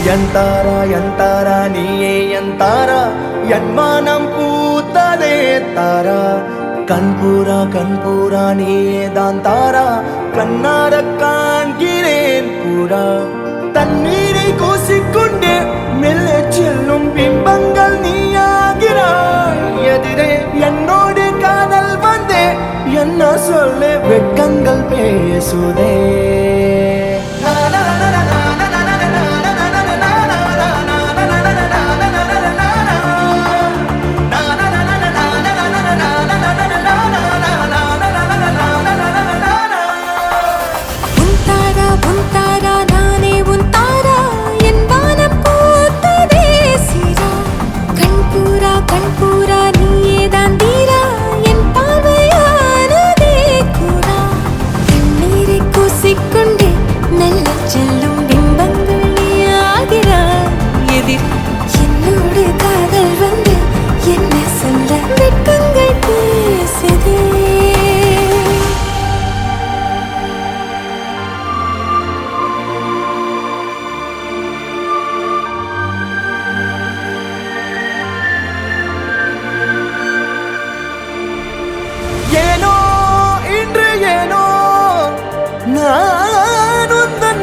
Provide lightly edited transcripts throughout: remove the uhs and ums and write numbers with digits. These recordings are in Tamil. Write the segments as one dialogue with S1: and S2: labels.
S1: ಎಂತಾರ ನೀಯೇ ಎಂತಾರ ಎನ್ಮಾನಂ பூத்ததே தாரா கண்பூரா நீயே தான் தாரா கண்ணார காண்கிறேன் பூரா தண்ணீரை கூசிக்கொண்டே மெல்ல செல்லும் பிம்பங்கள் நீயாகிறாய் எதிரே என்னோடு காதல் வந்தே என்ன சொல்ல வெட்கங்கள் பேசுதே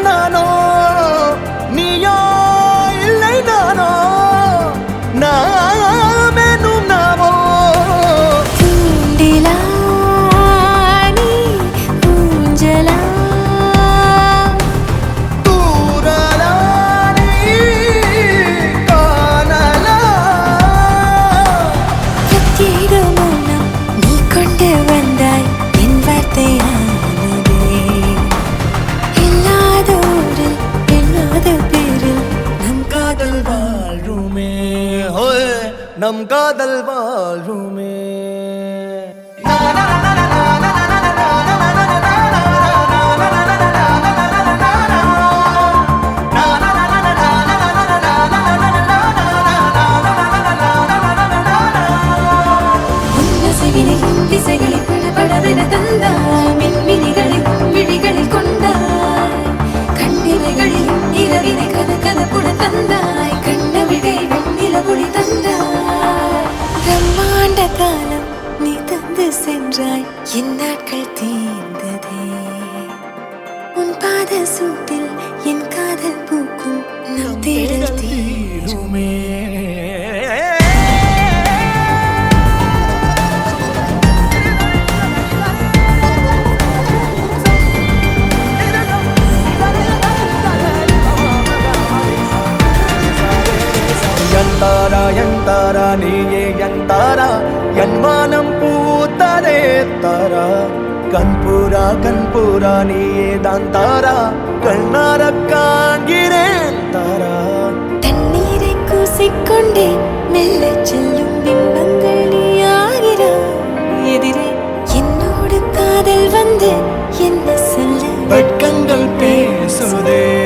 S1: நானோ நீயோ இல்லை நானோ நாமெனும் நாமோ
S2: தூண்டிலா நீ ஊஞ்சலா
S1: தூரலா நீ காணலா
S2: பிரத்யேக மௌனம் நீ கொண்டு வந்தாய் என் வார்த்தையா
S1: நம் காதல் வாழ்வுமே
S2: திசைகளை படபடவென தந்தாய் மின்மினிகளை விழிகளில் கொண்டாய் கண்ணிமைகளில் இரவினை கதப்புட தந்தாய் கண்ணவிழை வெண்ணில ஒளி தந்தாய் பிரம்மாண்ட காலம் நீ தந்து சென்றாய் என் நாட்கள் தீர்ந்ததே உன் பாத சூட்டில் என் காதல் பூக்கும் நம் தேடல் தீருமே
S1: ಎಂತಾರ ನೀಯೇ ಎಂತಾರ ಎನ್ಮಾನಂ பூத்ததே தாரா கண்பூரா நீயே தான் தாரா கண்ணார காண்கிறேன் தாரா
S2: தண்ணீரை கூசிக்கொண்டே மெல்ல செல்லும் பிம்பங்கள் நீயாகிறாய் எதிரே என்னோடு காதல் வந்து என்ன சொல்ல
S1: வெட்கங்கள் பேசுதே